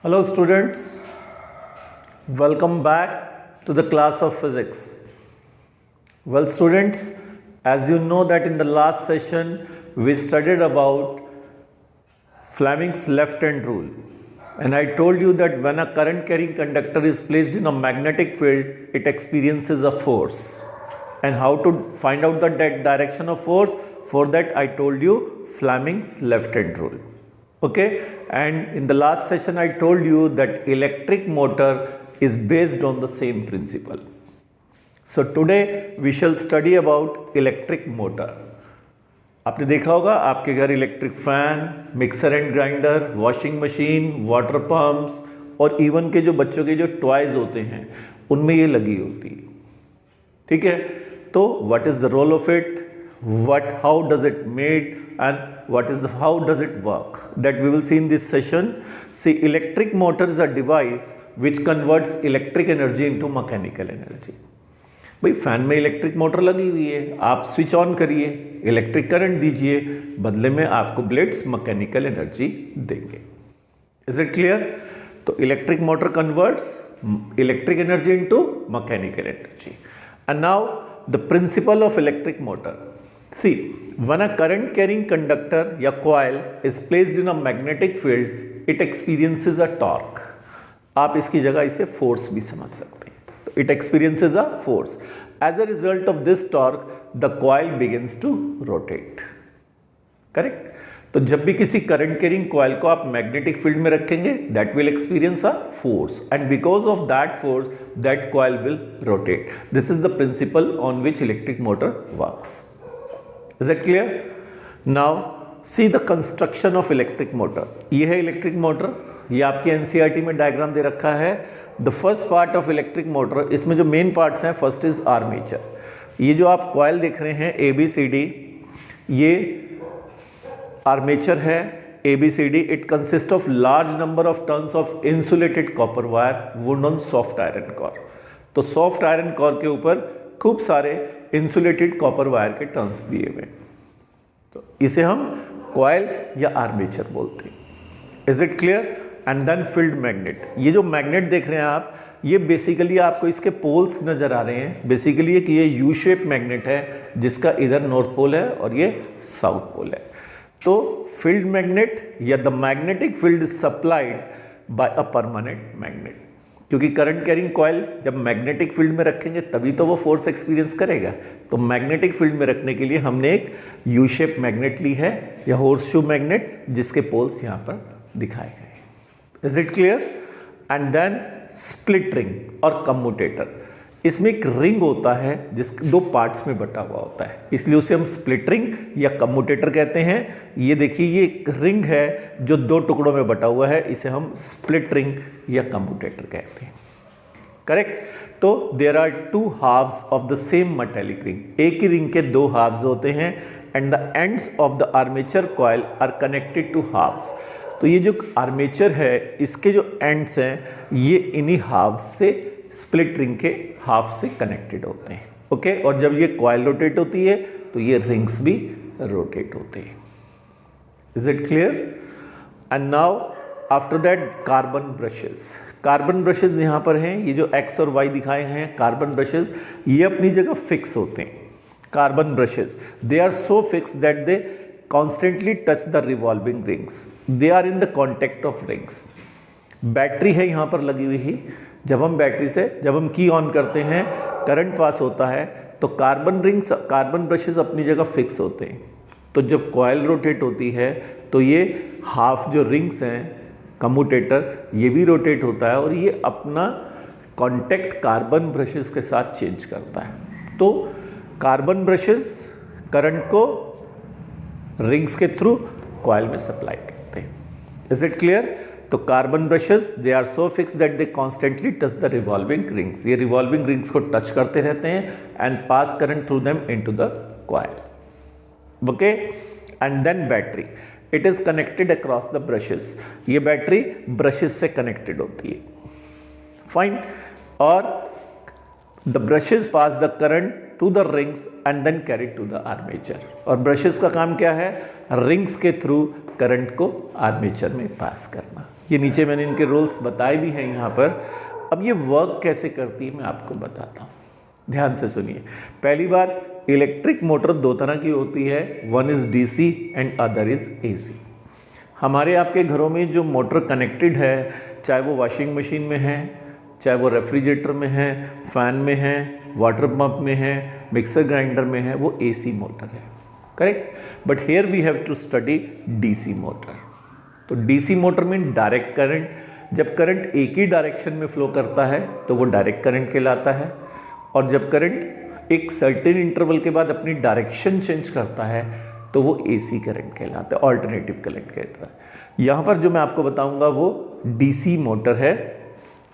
Hello students, welcome back to the class of physics. Well students, as you know that in the last session we studied about Fleming's left hand rule, and I told you that when a current carrying conductor is placed in a magnetic field, it experiences a force. And how to find out the direction of force? For that I told you Fleming's left hand rule. Okay, and in the last session I told you that electric motor is based on the same principle. So today we shall study about electric motor. आपने देखा होगा आपके घर electric fan, mixer and grinder, washing machine, water pumps और even के जो बच्चों के जो टॉयज होते हैं उनमें ये लगी होती है. ठीक है, तो what is the role of it, how does it made, and how does it work, that we will see in this session. See, electric motor is a device which converts electric energy into mechanical energy. भाई fan में electric motor लगी हुई है, आप switch on करिए, electric current दीजिए, बदले में आपको ब्लेड्स मैकेनिकल एनर्जी देंगे. Is it clear? तो electric motor converts electric energy into mechanical energy. And now the principle of electric motor. See, when a current carrying conductor या coil is placed in a magnetic field, it experiences a torque. आप इसकी जगह इसे force भी समझ सकते हैं. It experiences a force. As a result of this torque, the coil begins to rotate. Correct? तो जब भी किसी current carrying coil को आप magnetic field में रखेंगे, that will experience a force, and because of that force, that coil will rotate. This is the principle on which electric motor works. Is that clear? Now see the construction of electric motor. ये है electric motor, ये आपके NCERT में diagram दे रखा है. The first part of electric motor, इसमें जो main parts हैं, फर्स्ट इज आर्मेचर. ये जो आप कॉइल देख रहे हैं ABCD, ये आर्मेचर है ABCD. It consist of large number of turns of insulated copper wire wound on soft iron core. तो सॉफ्ट आयरन कोर के ऊपर खूब सारे इंसुलेटेड कॉपर वायर के टर्न्स दिए हुए, तो इसे हम कॉइल या आर्मेचर बोलते हैं. Is it clear? And then field magnet. ये जो मैग्नेट देख रहे हैं आप, ये बेसिकली आपको इसके पोल्स नजर आ रहे हैं. बेसिकली कि ये यू शेप मैग्नेट है जिसका इधर नॉर्थ पोल है और ये साउथ पोल है. तो फील्ड मैग्नेट या the magnetic field is supplied by a permanent magnet. क्योंकि करंट कैरिंग कॉइल जब मैग्नेटिक फील्ड में रखेंगे तभी तो वो फोर्स एक्सपीरियंस करेगा. तो मैग्नेटिक फील्ड में रखने के लिए हमने एक यू शेप मैग्नेट ली है या हॉर्स शू मैग्नेट, जिसके पोल्स यहाँ पर दिखाए गए. Is it clear? And then split ring और कम्यूटेटर. इसमें एक रिंग होता है जिस दो पार्ट्स में बटा हुआ होता है, इसलिए उसे हम स्प्लिट रिंग या कम्यूटेटर कहते हैं. ये देखिए, ये एक रिंग है जो दो टुकड़ों में बटा हुआ है, इसे हम स्प्लिट रिंग या कम्यूटेटर कहते हैं. करेक्ट? तो there are two halves of the same metallic ring. एक ही रिंग के दो हाफ्स होते हैं, and the ends of the armature coil are connected to halves. तो ये जो आर्मेचर है, इसके जो एंड्स हैं, ये इन्हीं हाफ्स से, स्प्लिट रिंग के हाफ से कनेक्टेड होते हैं. ओके, और जब ये कॉइल रोटेट होती है तो ये रिंग्स भी रोटेट होते हैं. Is it clear? And now after that carbon brushes. Carbon brushes यहाँ पर हैं, ये जो एक्स और वाई दिखाए हैं कार्बन ब्रशेस, ये अपनी जगह फिक्स होते हैं. Carbon brushes, they are so fix that they constantly touch the revolving rings. They are in the contact of rings. Battery है यहाँ पर लगी हुई ही. जब हम बैटरी से जब हम की ऑन करते हैं, करंट पास होता है, तो कार्बन ब्रशेस अपनी जगह फिक्स होते हैं. तो जब कॉइल रोटेट होती है तो ये हाफ जो रिंग्स हैं कम्यूटेटर, ये भी रोटेट होता है और ये अपना कांटेक्ट कार्बन ब्रशेस के साथ चेंज करता है. तो कार्बन ब्रशेस करंट को रिंग्स के थ्रू कॉइल में सप्लाई करते हैं. Is it clear? तो carbon brushes, they are so fix that they constantly touch the revolving rings. ये रिवॉल्विंग रिंग्स को टच करते रहते हैं and pass current through them into the coil. Okay, and then battery, it is connected across the brushes. ये battery brushes से connected होती है. Fine. और the brushes pass the current to the rings and then carry to the armature. और brushes का काम क्या है? रिंग्स के थ्रू करंट को आर्मेचर में पास करना. ये नीचे मैंने इनके रूल्स बताए भी हैं यहाँ पर। अब ये वर्क कैसे करती है मैं आपको बताता हूँ, ध्यान से सुनिए। पहली बार, इलेक्ट्रिक मोटर दो तरह की होती है, one is DC and other is AC. हमारे आपके घरों में जो मोटर कनेक्टेड है, चाहे वो वॉशिंग मशीन में है, चाहे वो रेफ्रिजरेटर में है, फैन में है, वाटर पंप में है, मिक्सर ग्राइंडर में है, वो एसी मोटर है, correct. But here we have to study DC motor. तो DC motor mean direct current. जब करंट एक ही डायरेक्शन में फ्लो करता है तो वो डायरेक्ट करंट कहलाता है, और जब करंट एक सर्टेन इंटरवल के बाद अपनी डायरेक्शन चेंज करता है तो वो एसी करंट कहलाता है, ऑल्टरनेटिव करंट कहता है। यहाँ पर जो मैं आपको बताऊँगा वो डीसी मोटर है।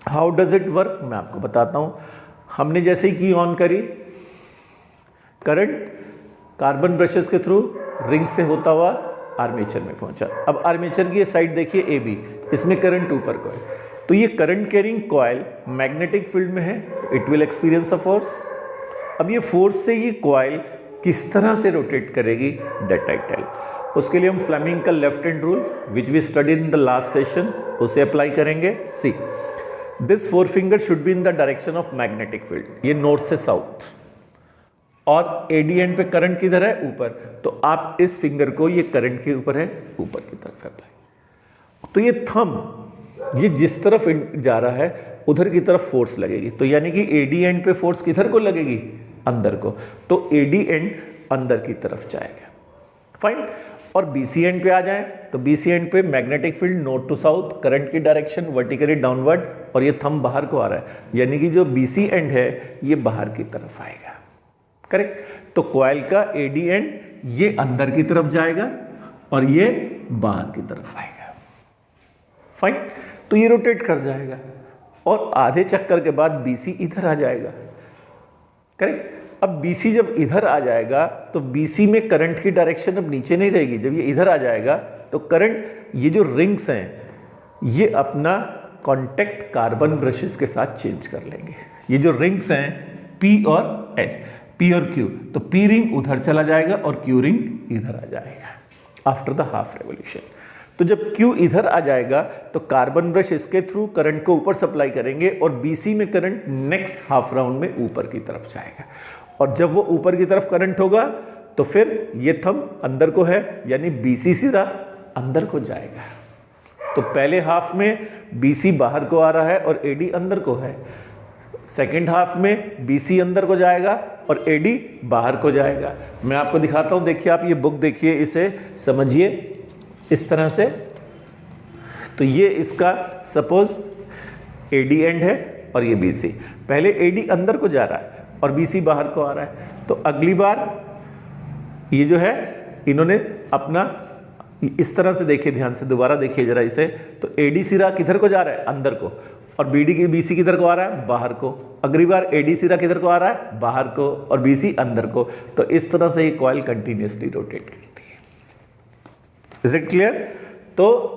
हाउ डज इट वर्क मैं आपको बताता हूँ। हमने जैसे ही की ऑन करी, करंट कार्बन ब्रशेस के थ्रू रिंग से होता हुआ आर्मेचर में पहुंचा। अब आर्मेचर की ये साइड देखिए ए बी, इसमें करंट ऊपर को है, तो ये current carrying coil magnetic field में है, it will experience a force. अब ये फोर्स से ये कॉइल किस तरह से रोटेट करेगी, दैट आई टेल। उसके लिए हम फ्लेमिंग का left hand rule which we study in the last session उसे अप्लाई करेंगे। See, this four finger should be in the direction of magnetic field, ये नॉर्थ से साउथ, और एडी एंड पे करंट किधर है, ऊपर। तो आप इस फिंगर को, ये करंट के ऊपर है, ऊपर की तरफ अप्लाई। तो ये थंब ये जिस तरफ जा रहा है उधर की तरफ फोर्स लगेगी, तो यानी कि एडी एंड पे फोर्स किधर को लगेगी, अंदर को, तो एडी एंड अंदर की तरफ जाएगा, फाइन। और बीसी एंड पे आ जाए तो बीसी एंड पे magnetic field north to south, current की डायरेक्शन वर्टिकली डाउनवर्ड, और ये थंब बाहर को आ रहा है, यानी कि जो बीसी एंड है ये बाहर की तरफ आएगा, करेक्ट। तो कॉइल का एडी एंड ये अंदर की तरफ जाएगा और ये बाहर की तरफ आएगा, फाइन। तो ये रोटेट कर जाएगा और आधे चक्कर के बाद बीसी इधर आ जाएगा, करेक्ट। अब बीसी जब इधर आ जाएगा तो बीसी में करंट की डायरेक्शन अब नीचे नहीं रहेगी। जब ये इधर आ जाएगा तो करंट, ये जो रिंग्स हैं ये अपना कांटेक्ट कार्बन ब्रशेस के साथ चेंज कर लेंगे। ये जो रिंग्स हैं पी और एस, पी और क्यू, तो पी रिंग उधर चला जाएगा और क्यू रिंग इधर आ जाएगा आफ्टर द हाफ रेवोल्यूशन। तो जब क्यू इधर आ जाएगा तो कार्बन ब्रश इसके थ्रू करंट को ऊपर सप्लाई करेंगे और बीसी में करंट नेक्स्ट हाफ राउंड में ऊपर की तरफ जाएगा, और जब वो ऊपर की तरफ करंट होगा तो फिर ये थंब अंदर को है, यानी बीसी सिरा अंदर को जाएगा। तो पहले हाफ में बीसी बाहर को आ रहा है और एडी अंदर को है, सेकेंड हाफ में बीसी अंदर को जाएगा और एडी बाहर को जाएगा। मैं आपको दिखाता हूं, देखिए आप ये बुक देखिए, इसे समझिए इस तरह से। तो ये इसका सपोज एडी एंड है और ये बीसी, पहले एडी अंदर को जा रहा है और बीसी बाहर को आ रहा है। तो अगली बार ये जो है इन्होंने अपना इस तरह से, देखिए ध्यान से, दोबारा देखिए जरा इसे। तो एडी सिरा किधर को जा रहा है, अंदर को, और बीसी किधर को आ रहा है, बाहर को। अगली बार एडी सिरा किधर को आ रहा है, बाहर को, और बीसी अंदर को। तो इस तरह से ये कॉइल कंटिन्यूसली रोटेट करती है। Is it clear? तो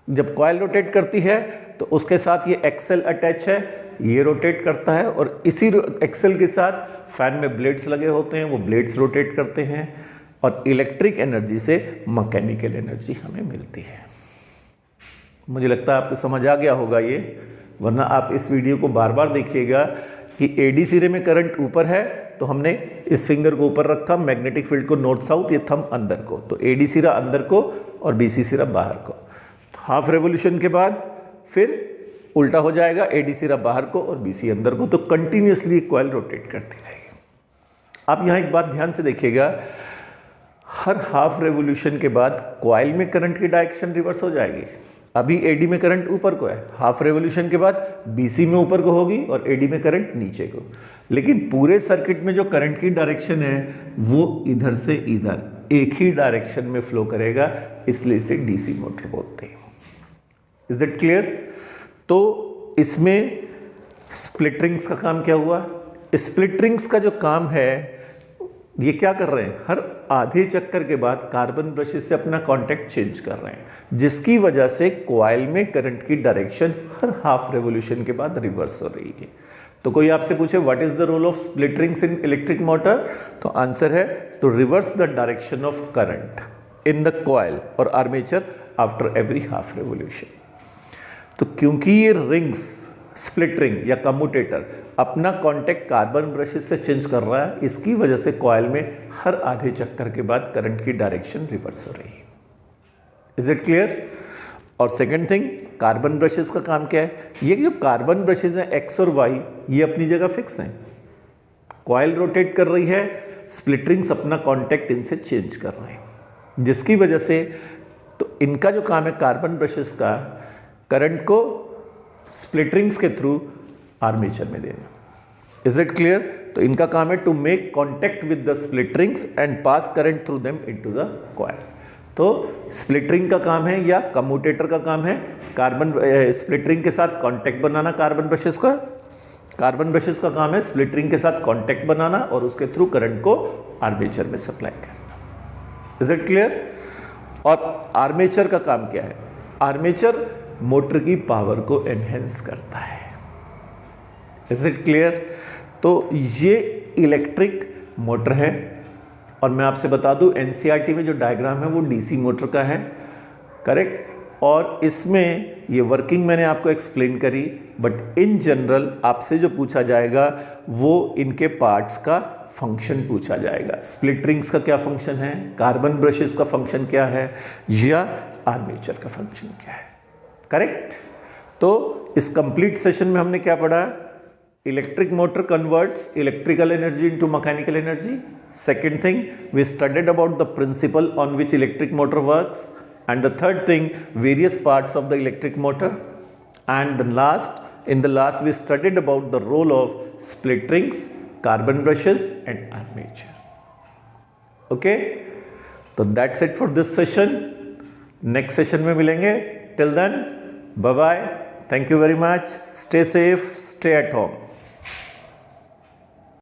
जब कॉइल रोटेट करती है तो उसके साथ ये एक्सेल अटैच है, ये रोटेट करता है, और इसी एक्सेल के साथ फैन में ब्लेड्स लगे होते हैं, वो ब्लेड्स रोटेट करते हैं, और इलेक्ट्रिक एनर्जी से मैकेनिकल एनर्जी हमें मिलती है। मुझे लगता है आपको समझ आ गया होगा ये, वरना आप इस वीडियो को बार बार देखिएगा कि एडी सिरे में करंट ऊपर है तो हमने इस फिंगर को ऊपर रखा, मैग्नेटिक फील्ड को नॉर्थ साउथ, ये थंब अंदर को, तो एडी सिरा अंदर को और बीसी सिरा बाहर को। तो हाफ रेवोल्यूशन के बाद फिर उल्टा हो जाएगा, एडी सिरा बाहर को और बीसी अंदर को। तो कंटिन्यूसली कॉइल रोटेट करती रहेगी। आप यहाँ एक बात ध्यान से देखिएगा, हर हाफ रेवोल्यूशन के बाद कॉइल में करंट की डायरेक्शन रिवर्स हो जाएगी। अभी एडी में करंट ऊपर को है, हाफ रेवोल्यूशन के बाद बीसी में ऊपर को होगी और एडी में करंट नीचे को। लेकिन पूरे सर्किट में जो करंट की डायरेक्शन है वो इधर से इधर एक ही डायरेक्शन में फ्लो करेगा, इसलिए इसे डीसी मोटर बोलते हैं। Is it clear? तो इसमें स्प्लिट रिंग्स का काम क्या हुआ? स्प्लिट रिंग्स का जो काम है, ये क्या कर रहे हैं, हर आधे चक्कर के बाद कार्बन ब्रशेस से अपना कांटेक्ट चेंज कर रहे हैं, जिसकी वजह से कॉइल में करंट की डायरेक्शन हर हाफ रेवोल्यूशन के बाद रिवर्स हो रही है। तो कोई आपसे पूछे what is the role of split rings in electric motor, तो आंसर है to reverse the direction of current in the coil or armature after every half revolution. तो क्योंकि ये रिंग्स, स्प्लिट रिंग या कम्यूटेटर अपना कांटेक्ट कार्बन ब्रशेस से change कर रहा है, इसकी वजह से कॉइल में हर आधे चक्कर के बाद करंट की डायरेक्शन रिवर्स हो रही है. Is it clear? और सेकंड थिंग, कार्बन ब्रशेस का काम क्या है? ये जो कार्बन ब्रशेस हैं एक्स और वाई, ये अपनी जगह फिक्स हैं. कॉइल रोटेट कर रही है, स्प्लिट रिंग्स अपना कांटेक्ट इनसे चेंज कर रहे हैं, जिसकी वजह से तो इनका जो काम है कार्बन ब्रशेस का, करंट को स्प्लिट रिंग्स के थ्रू आर्मेचर में देना. Is it clear? तो इनका काम है to make contact with the split rings and pass current through them into the coil. तो स्प्लिट रिंग का काम है या कम्यूटेटर का काम है कार्बन स्प्लिट रिंग के साथ कांटेक्ट बनाना कार्बन ब्रशेस का. कार्बन ब्रशेस का काम है स्प्लिट रिंग के साथ कांटेक्ट बनाना और उसके थ्रू करंट को आर्मेचर में सप्लाई करना. Is it clear? और आर्मेचर का काम क्या है? आर्मेचर मोटर की पावर को एनहेंस करता है. Is it clear? तो ये इलेक्ट्रिक मोटर है और मैं आपसे बता दूं एनसीईआरटी में जो डायग्राम है वो डीसी मोटर का है, करेक्ट. और इसमें ये वर्किंग मैंने आपको एक्सप्लेन करी, बट इन जनरल आपसे जो पूछा जाएगा वो इनके पार्ट्स का फंक्शन पूछा जाएगा. स्प्लिट रिंग्स का क्या फंक्शन है, कार्बन ब्रशेस का फंक्शन क्या है, या आर्मेचर का फंक्शन क्या है, करेक्ट. तो इस कंप्लीट सेशन में हमने क्या पढ़ा? Electric motor converts electrical energy into mechanical energy. Second thing, we studied about the principle on which electric motor works, and the third thing, various parts of the electric motor, and in the last we studied about the role of split rings, carbon brushes and armature. Okay, so that's it for this session. Next session में मिलेंगे. Till then, bye bye. Thank you very much. Stay safe, stay at home.